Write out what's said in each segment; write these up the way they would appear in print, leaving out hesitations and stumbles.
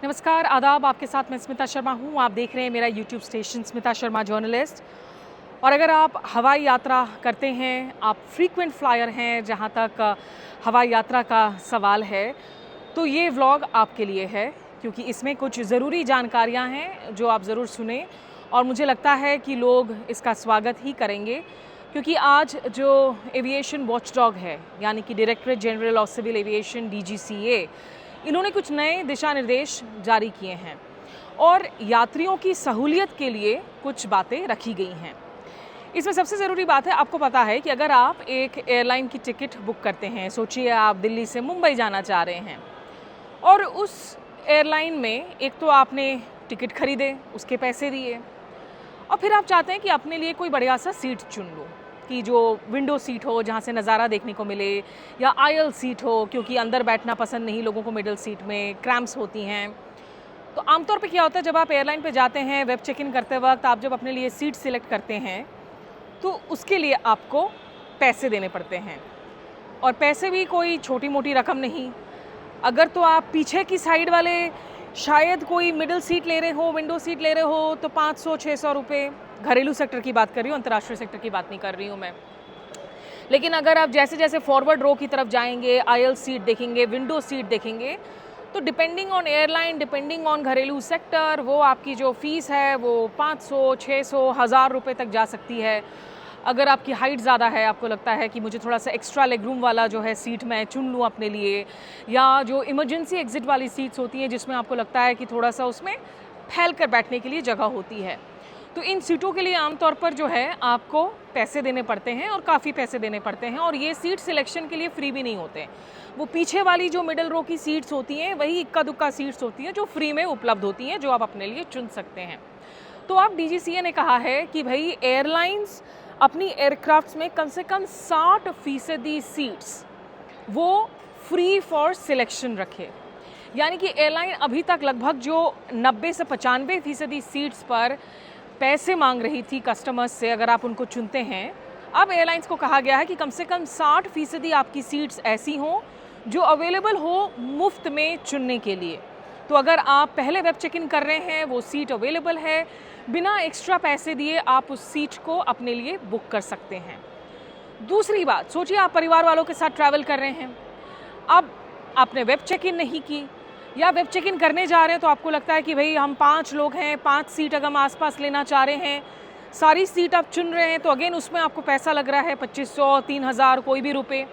नमस्कार, आदाब। आपके साथ मैं स्मिता शर्मा हूँ। आप देख रहे हैं मेरा YouTube station Smita Sharma journalist. और अगर आप हवाई यात्रा करते हैं, आप फ्रीक्वेंट फ्लायर हैं जहाँ तक हवाई यात्रा का सवाल है, तो ये व्लॉग आपके लिए है, क्योंकि इसमें कुछ ज़रूरी जानकारियाँ हैं जो आप ज़रूर सुने। और मुझे लगता है कि लोग इसका स्वागत ही करेंगे, क्योंकि आज जो एविएशन वॉचडॉग है, यानी कि directorate general of civil aviation DGCA, इन्होंने कुछ नए दिशा निर्देश जारी किए हैं और यात्रियों की सहूलियत के लिए कुछ बातें रखी गई हैं। इसमें सबसे ज़रूरी बात है, आपको पता है कि अगर आप एक एयरलाइन की टिकट बुक करते हैं, सोचिए आप दिल्ली से मुंबई जाना चाह रहे हैं और उस एयरलाइन में एक तो आपने टिकट खरीदे, उसके पैसे दिए, और फिर आप चाहते हैं कि अपने लिए कोई बढ़िया सा सीट चुन लो कि जो विंडो सीट हो, जहाँ से नज़ारा देखने को मिले, या आयल सीट हो, क्योंकि अंदर बैठना पसंद नहीं लोगों को, मिडल सीट में क्रैम्प्स होती हैं। तो आमतौर पे क्या होता है, जब आप एयरलाइन पे जाते हैं, वेब चेक इन करते वक्त आप जब अपने लिए सीट सिलेक्ट करते हैं तो उसके लिए आपको पैसे देने पड़ते हैं, और पैसे भी कोई छोटी मोटी रकम नहीं। अगर तो आप पीछे की साइड वाले शायद कोई मिडिल सीट ले रहे हो, विंडो सीट ले रहे हो, तो 500-600 रुपये, घरेलू सेक्टर की बात कर रही हूँ, अंतर्राष्ट्रीय सेक्टर की बात नहीं कर रही हूँ मैं। लेकिन अगर आप जैसे जैसे फॉरवर्ड रो की तरफ जाएंगे, आयल सीट देखेंगे, विंडो सीट देखेंगे, तो depending on airline, depending on घरेलू सेक्टर, वो आपकी जो फ़ीस है वो 500, 600, 1000 रुपये तक जा सकती है। अगर आपकी हाइट ज़्यादा है, आपको लगता है कि मुझे थोड़ा सा एक्स्ट्रा लेग रूम वाला जो है सीट मैं चुन लूँ अपने लिए, या जो इमरजेंसी एग्ज़िट वाली सीट्स होती हैं जिसमें आपको लगता है कि थोड़ा सा उसमें फैल कर बैठने के लिए जगह होती है, तो इन सीटों के लिए आमतौर पर जो है आपको पैसे देने पड़ते हैं, और काफ़ी पैसे देने पड़ते हैं। और ये सीट सिलेक्शन के लिए फ्री भी नहीं होते। वो पीछे वाली जो मिडल रो की सीट्स होती हैं वही इक्का दुक्का सीट्स होती हैं जो फ्री में उपलब्ध होती हैं, जो आप अपने लिए चुन सकते हैं। तो अब DGCA ने कहा है कि भाई एयरलाइंस अपनी एयरक्राफ्ट्स में कम से कम 60% सीट्स वो फ्री फॉर सिलेक्शन रखे। यानी कि एयरलाइन अभी तक लगभग जो 90 से 95% सीट्स पर पैसे मांग रही थी कस्टमर्स से अगर आप उनको चुनते हैं, अब एयरलाइंस को कहा गया है कि कम से कम 60% आपकी सीट्स ऐसी हों जो अवेलेबल हो मुफ्त में चुनने के लिए। तो अगर आप पहले वेब चेक इन कर रहे हैं, वो सीट अवेलेबल है, बिना एक्स्ट्रा पैसे दिए आप उस सीट को अपने लिए बुक कर सकते हैं। दूसरी बात, सोचिए आप परिवार वालों के साथ ट्रैवल कर रहे हैं, अब आपने वेब चेक इन नहीं की, या वेब चेक इन करने जा रहे हैं तो आपको लगता है कि भाई हम 5 लोग हैं, 5 सीट अगर हम आसपास लेना चाह रहे हैं, सारी सीट आप चुन रहे हैं, तो अगेन उसमें आपको पैसा लग रहा है 2500, 3000, कोई भी रुपए।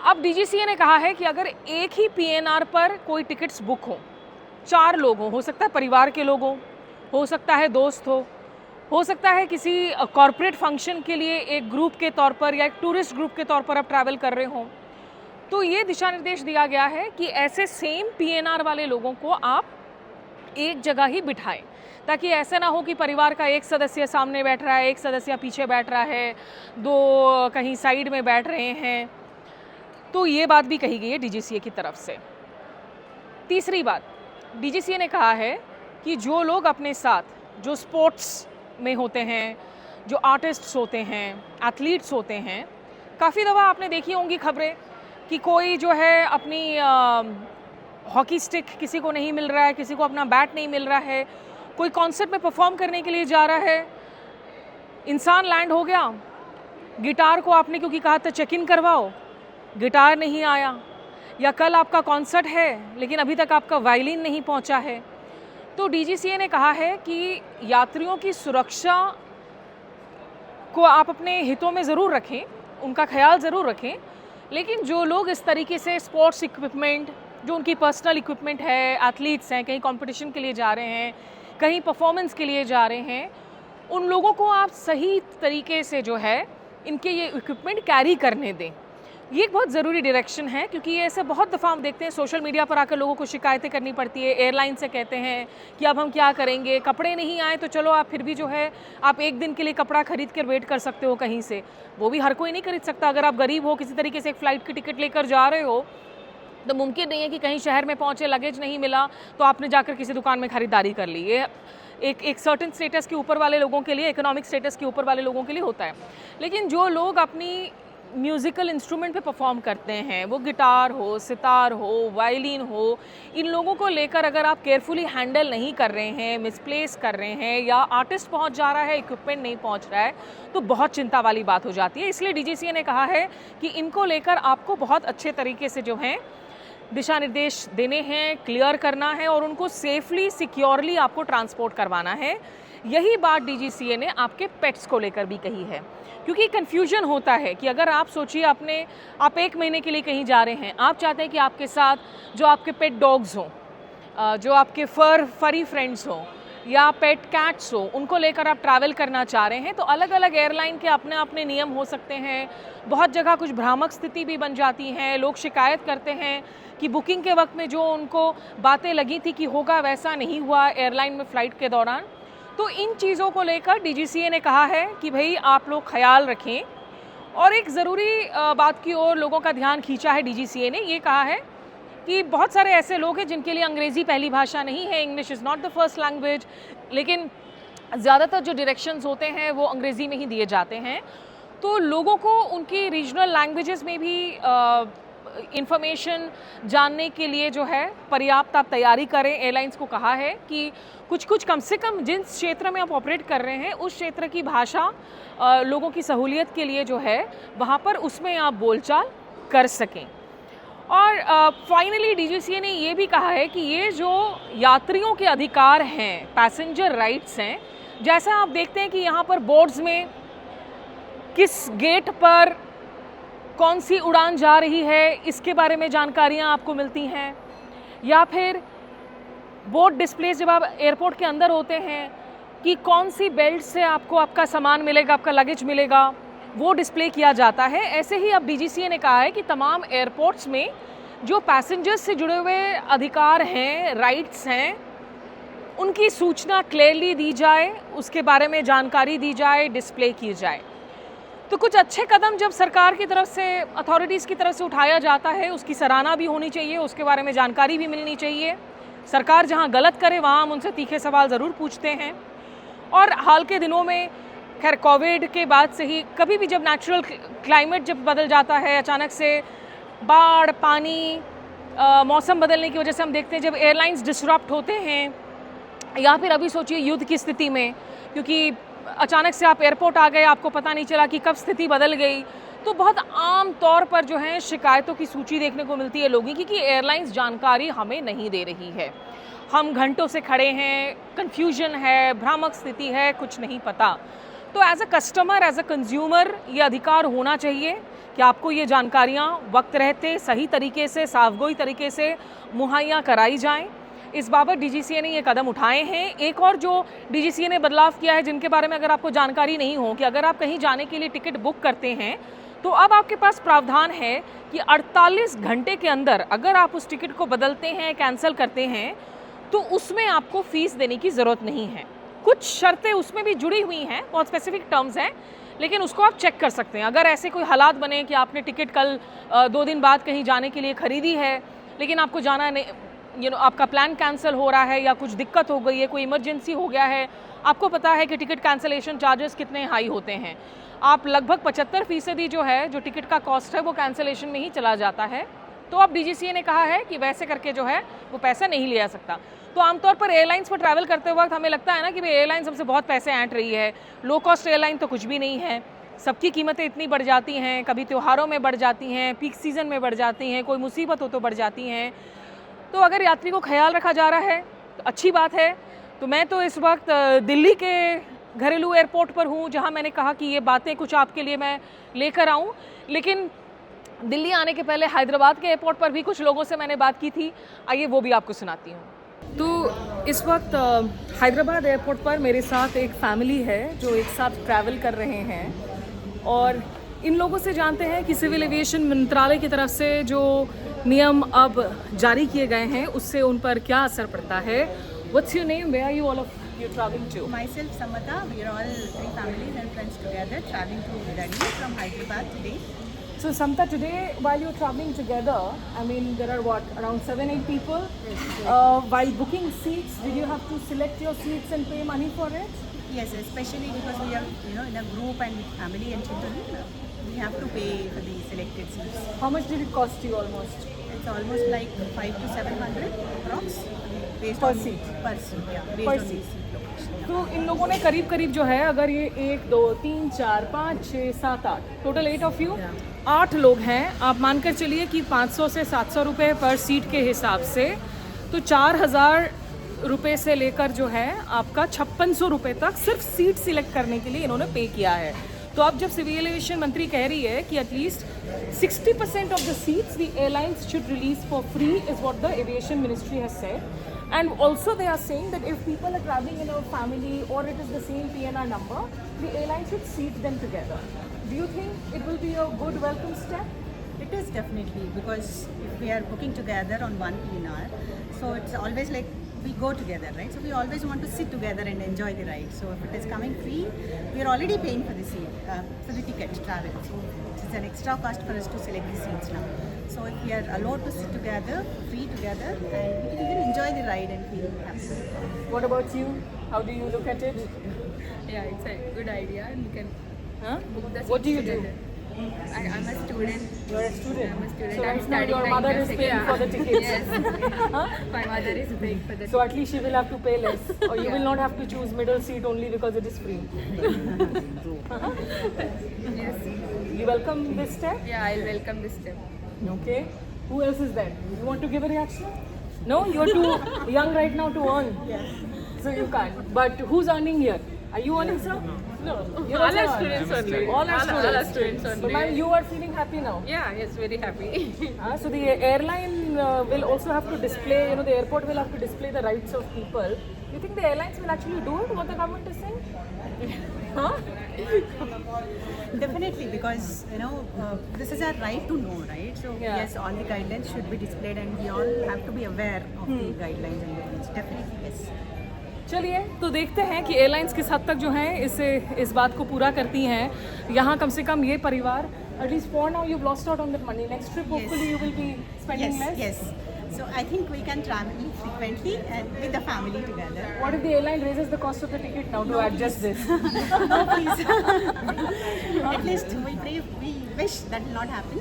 अब DGCA ने कहा है कि अगर एक ही PNR पर कोई टिकट्स बुक हो, 4 लोग हो सकता है परिवार के लोग हो सकता है दोस्त हो सकता है किसी कॉरपोरेट फंक्शन के लिए एक ग्रुप के तौर पर या एक टूरिस्ट ग्रुप के तौर पर आप ट्रैवल कर रहे हो, तो ये दिशा निर्देश दिया गया है कि ऐसे सेम PNR वाले लोगों को आप एक जगह ही बिठाएं, ताकि ऐसा ना हो कि परिवार का एक सदस्य सामने बैठ रहा है, एक सदस्य पीछे बैठ रहा है, 2 कहीं साइड में बैठ रहे हैं। तो ये बात भी कही गई है DGCA की तरफ से। तीसरी बात, DGCA ने कहा है कि जो लोग अपने साथ, जो स्पोर्ट्स में होते हैं, जो आर्टिस्ट्स होते हैं, एथलीट्स होते हैं, काफ़ी दफ़ा आपने देखी होंगी खबरें कि कोई जो है अपनी हॉकी स्टिक किसी को नहीं मिल रहा है, किसी को अपना बैट नहीं मिल रहा है, कोई कॉन्सर्ट में परफॉर्म करने के लिए जा रहा है, इंसान लैंड हो गया, गिटार को आपने क्योंकि कहा था चेक इन करवाओ, गिटार नहीं आया, या कल आपका कॉन्सर्ट है लेकिन अभी तक आपका वायलिन नहीं पहुंचा है, तो DGCA ने कहा है कि यात्रियों की सुरक्षा को आप अपने हितों में ज़रूर रखें, उनका ख्याल ज़रूर रखें, लेकिन जो लोग इस तरीके से स्पोर्ट्स इक्विपमेंट, जो उनकी पर्सनल इक्विपमेंट है, एथलीट्स हैं, कहीं कंपटीशन के लिए जा रहे हैं, कहीं परफॉर्मेंस के लिए जा रहे हैं, उन लोगों को आप सही तरीके से जो है इनके ये इक्विपमेंट कैरी करने दें। ये एक बहुत ज़रूरी डायरेक्शन है, क्योंकि ये ऐसे बहुत दफ़ा हम देखते हैं सोशल मीडिया पर आकर लोगों को शिकायतें करनी पड़ती है, एयरलाइन से कहते हैं कि अब हम क्या करेंगे, कपड़े नहीं आए तो चलो आप फिर भी जो है आप एक दिन के लिए कपड़ा खरीद कर वेट कर सकते हो कहीं से, वो भी हर कोई नहीं खरीद सकता। अगर आप गरीब हो, किसी तरीके से एक फ़्लाइट की टिकट लेकर जा रहे हो, तो मुमकिन नहीं है कि कहीं शहर में पहुँचे, लगेज नहीं मिला तो आपने जाकर किसी दुकान में ख़रीदारी कर ली। ये एक सर्टेन स्टेटस के ऊपर वाले लोगों के लिए, इकोनॉमिक स्टेटस के ऊपर वाले लोगों के लिए होता है। लेकिन जो लोग अपनी म्यूज़िकल इंस्ट्रूमेंट पे परफॉर्म करते हैं, वो गिटार हो, सितार हो, वायलिन हो, इन लोगों को लेकर अगर आप केयरफुली हैंडल नहीं कर रहे हैं, मिसप्लेस कर रहे हैं या आर्टिस्ट पहुंच जा रहा है, इक्विपमेंट नहीं पहुंच रहा है, तो बहुत चिंता वाली बात हो जाती है। इसलिए डीजीसीए ने कहा है कि इनको लेकर आपको बहुत अच्छे तरीके से जो हैं दिशा निर्देश देने हैं, क्लियर करना है और उनको सेफली, सिक्योरली आपको ट्रांसपोर्ट करवाना है। यही बात डीजीसीए ने आपके पेट्स को लेकर भी कही है, क्योंकि कन्फ्यूजन होता है कि अगर आप सोचिए आप 1 महीने के लिए कहीं जा रहे हैं, आप चाहते हैं कि आपके साथ जो आपके पेट डॉग्स हों, जो आपके फरी फ्रेंड्स हों या पेट कैट्स हो, उनको लेकर आप ट्रैवल करना चाह रहे हैं, तो अलग अलग एयरलाइन के अपने अपने नियम हो सकते हैं। बहुत जगह कुछ भ्रामक स्थिति भी बन जाती है, लोग शिकायत करते हैं कि बुकिंग के वक्त में जो उनको बातें लगी थी कि होगा वैसा नहीं हुआ एयरलाइन में फ़्लाइट के दौरान। तो इन चीज़ों को लेकर डीजीसीए ने कहा है कि भाई आप लोग ख्याल रखें। और एक ज़रूरी बात की ओर लोगों का ध्यान खींचा है डीजीसीए ने, ये कहा है कि बहुत सारे ऐसे लोग हैं जिनके लिए अंग्रेज़ी पहली भाषा नहीं है, English is not the first language, लेकिन ज़्यादातर जो डायरेक्शंस होते हैं वो अंग्रेज़ी में ही दिए जाते हैं। तो लोगों को उनकी रीजनल लैंग्वेजेस में भी इंफॉर्मेशन जानने के लिए जो है पर्याप्त आप तैयारी करें। एयरलाइंस को कहा है कि कुछ कम से कम जिस क्षेत्र में आप ऑपरेट कर रहे हैं उस क्षेत्र की भाषा लोगों की सहूलियत के लिए जो है वहाँ पर उसमें आप बोलचाल कर सकें। और फाइनली डीजीसीए ने ये भी कहा है कि ये जो यात्रियों के अधिकार हैं, पैसेंजर राइट्स हैं, जैसा आप देखते हैं कि यहाँ पर बोर्ड्स में किस गेट पर कौन सी उड़ान जा रही है इसके बारे में जानकारियाँ आपको मिलती हैं, या फिर बोर्ड डिस्प्ले जब आप एयरपोर्ट के अंदर होते हैं कि कौन सी बेल्ट से आपको आपका सामान मिलेगा, आपका लगेज मिलेगा, वो डिस्प्ले किया जाता है। ऐसे ही अब डीजीसीए ने कहा है कि तमाम एयरपोर्ट्स में जो पैसेंजर्स से जुड़े हुए अधिकार हैं, राइट्स हैं, उनकी सूचना क्लियरली दी जाए, उसके बारे में जानकारी दी जाए, डिस्प्ले की जाए। तो कुछ अच्छे कदम जब सरकार की तरफ से, अथॉरिटीज़ की तरफ से उठाया जाता है, उसकी सराहना भी होनी चाहिए, उसके बारे में जानकारी भी मिलनी चाहिए। सरकार जहां गलत करे वहां हम उनसे तीखे सवाल ज़रूर पूछते हैं। और हाल के दिनों में खैर कोविड के बाद से ही कभी भी जब नेचुरल क्लाइमेट जब बदल जाता है, अचानक से बाढ़, पानी, मौसम बदलने की वजह से हम देखते हैं जब एयरलाइंस डिसरप्ट होते हैं, या फिर अभी सोचिए युद्ध की स्थिति में, क्योंकि अचानक से आप एयरपोर्ट आ गए, आपको पता नहीं चला कि कब स्थिति बदल गई, तो बहुत आम तौर पर जो है शिकायतों की सूची देखने को मिलती है लोगों की कि एयरलाइंस जानकारी हमें नहीं दे रही है, हम घंटों से खड़े हैं, कन्फ्यूजन है, भ्रामक स्थिति है, कुछ नहीं पता। तो as a customer, as a consumer ये अधिकार होना चाहिए कि आपको ये जानकारियाँ वक्त रहते सही तरीके से, साफगोई तरीके से मुहैया कराई जाएँ। इस बाबत डीजीसीए ने ये कदम उठाए हैं। एक और जो डीजीसीए ने बदलाव किया है, जिनके बारे में अगर आपको जानकारी नहीं हो, कि अगर आप कहीं जाने के लिए टिकट बुक करते हैं तो अब आपके पास प्रावधान है कि 48 घंटे के अंदर अगर आप उस टिकट को बदलते हैं, कैंसिल करते हैं, तो उसमें आपको फ़ीस देने की ज़रूरत नहीं है। कुछ शर्तें उसमें भी जुड़ी हुई हैं, बहुत स्पेसिफिक टर्म्स हैं, लेकिन उसको आप चेक कर सकते हैं। अगर ऐसे कोई हालात बने कि आपने टिकट कल 2 दिन बाद कहीं जाने के लिए ख़रीदी है, लेकिन आपको जाना नहीं, आपका प्लान कैंसिल हो रहा है या कुछ दिक्कत हो गई है, कोई इमरजेंसी हो गया है, आपको पता है कि टिकट कैंसिलेशन चार्जेस कितने हाई होते हैं, आप लगभग 75% जो है जो टिकट का कॉस्ट है वो कैंसिलेशन में ही चला जाता है। तो अब डीजीसीए ने कहा है कि वैसे करके जो है वो पैसा नहीं लिया सकता। तो आमतौर पर एयरलाइंस पर ट्रैवल करते वक्त हमें लगता है ना कि भाई एयरलाइंस हमसे बहुत पैसे ऐंठ रही है, लो कॉस्ट एयरलाइन तो कुछ भी नहीं है, सबकी कीमतें इतनी बढ़ जाती हैं, कभी त्योहारों में बढ़ जाती हैं, पीक सीज़न में बढ़ जाती हैं, कोई मुसीबत हो तो बढ़ जाती हैं। तो अगर यात्री को ख्याल रखा जा रहा है तो अच्छी बात है। तो मैं तो इस वक्त दिल्ली के घरेलू एयरपोर्ट पर हूँ, जहाँ मैंने कहा कि ये बातें कुछ आपके लिए मैं लेकर आऊँ, लेकिन दिल्ली आने के पहले हैदराबाद के एयरपोर्ट पर भी कुछ लोगों से मैंने बात की थी, आइए वो भी आपको सुनाती हूँ। तो इस वक्त हैदराबाद एयरपोर्ट पर मेरे साथ एक फैमिली है जो एक साथ ट्रैवल कर रहे हैं, और इन लोगों से जानते हैं कि सिविल एविएशन मंत्रालय की तरफ से जो नियम अब जारी किए गए हैं उससे उन पर क्या असर पड़ता है। What's your name? Where are you all of you traveling to? Myself, Samata. We are all 3 families and friends together traveling to Delhi from Hyderabad today. So Samta, today while you're traveling together, I mean there are what, around 7-8 people. While booking seats, did you have to select your seats and pay money for it? Yes, especially because we are in a group and with family and children. We have to pay for the selected seats. How much did it cost you almost? It's almost like 500 to 700 approx. Based Per on seat. Per seat, yeah. Based Per on the seat. seat location. Yeah. तो इन लोगों ने करीब करीब जो है, अगर ये 1 2 3 4 5 6 7 8 total 8 of you, 8 लोग हैं, आप मानकर चलिए कि 500 से 700 रुपये पर सीट के हिसाब से, तो 4000 रुपये से लेकर जो है आपका 5600 रुपये तक सिर्फ सीट सिलेक्ट करने के लिए इन्होंने पे किया है। तो अब जब सिविल एविएशन मंत्री कह रही है कि at least 60% of the seats the airlines should release for free is what the aviation ministry has said, and also they are saying that if people are traveling in a family or it is the same PNR number, the airline should seat them together. Do you think it will be a good welcome step? It is definitely, because if we are booking together on one PNR, so it's always like we go together, right? So we always want to sit together and enjoy the ride. So if it is coming free, we are already paying for the seat, for the ticket to travel. So it's an extra cost for us to select the seats now. So if we are allowed to sit together, free together, and we can even enjoy the ride and feel happy. What about you? How do you look at it? Yeah, it's a good idea, and you can Huh? book the What do you seats do? together. I'm a student. You're a student. I'm a student. So I'm right now studying your right mother now, is second- paying for the tickets. Yes. Huh? My mother is paying for the So at least she will have to pay less, or you Yeah. will not have to choose middle seat only because it is free. Yes. You welcome this step? Yeah, I'll welcome this step. Okay. Who else is there? You want to give a reaction? No, you're too young right now to earn. Yes. So you can't. But who's earning here? Are you earning, sir? No, You're all also our earning. students only. All our students. All our students But only. ma'am, you are feeling happy now. Yeah, yes, very happy. So the airline will also have to display, the airport will have to display the rights of people. You think the airlines will actually do it, what the government is saying? Huh? Definitely, because this is our right to know, right? So Yeah. yes, all the guidelines should be displayed, and we all have to be aware of the guidelines and the rules. Definitely, yes. चलिए तो देखते हैं कि airlines किस हद तक जो हैं इस बात को पूरा करती हैं। यहाँ कम से कम ये परिवार, at least for now you've lost out on that money. Next trip hopefully you will be spending less. Yes. So I think we can travel frequently and with the family together. What if the airline raises the cost of the ticket now to adjust this? No, please. At least we wish that will not happen.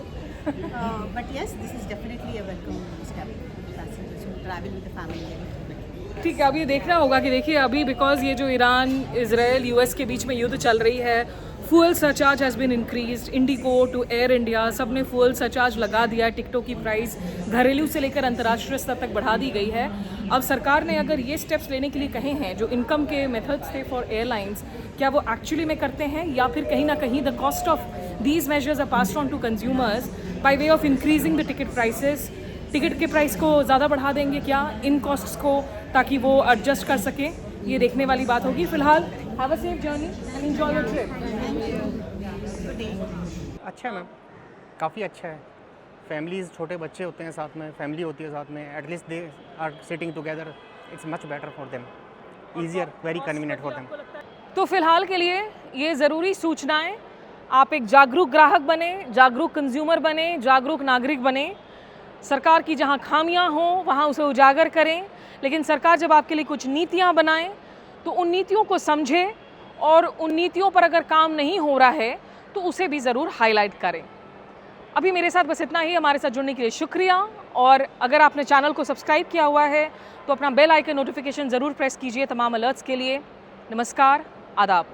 But yes, this is definitely a welcome step. Passengers who travel with the family and frequently. ठीक है, अब ये देखना होगा कि देखिए अभी because ये जो ईरान, इजराइल, यूएस के बीच में युद्ध चल रही है, fuel surcharge has been increased, IndiGo to Air India सब ने फ्यूल सरचार्ज लगा दिया है, टिकटों की प्राइस घरेलू से लेकर अंतर्राष्ट्रीय स्तर तक बढ़ा दी गई है। अब सरकार ने अगर ये स्टेप्स लेने के लिए कहे हैं, जो इनकम के मेथड्स थे फॉर एयरलाइंस, क्या वो एक्चुअली में करते हैं या फिर कहीं ना कहीं the cost of these measures are passed on to consumers by way of increasing the ticket prices. Ticket के प्राइस को ज़्यादा बढ़ा देंगे क्या इन कॉस्ट्स को, ताकि वो एडजस्ट कर सकें, ये देखने वाली बात होगी। फिलहाल have a safe journey and enjoy your trip. अच्छा है मैम, काफ़ी अच्छा है। फैमिलीज़, छोटे बच्चे होते हैं साथ में, फैमिली होती है साथ में, at least they are sitting together, it's much better for them, easier, very convenient for them. तो फिलहाल के लिए ये ज़रूरी सूचनाएं, आप एक जागरूक ग्राहक बने, जागरूक कंज्यूमर बने, जागरूक नागरिक बने। सरकार की जहां खामियां हों वहां उसे उजागर करें, लेकिन सरकार जब आपके लिए कुछ नीतियां बनाए तो उन नीतियों को समझें और उन नीतियों पर अगर काम नहीं हो रहा है तो उसे भी ज़रूर हाईलाइट करें। अभी मेरे साथ बस इतना ही। हमारे साथ जुड़ने के लिए शुक्रिया, और अगर आपने चैनल को सब्सक्राइब किया हुआ है तो अपना बेल आइकन नोटिफिकेशन ज़रूर प्रेस कीजिए तमाम अलर्ट्स के लिए। नमस्कार, आदाब।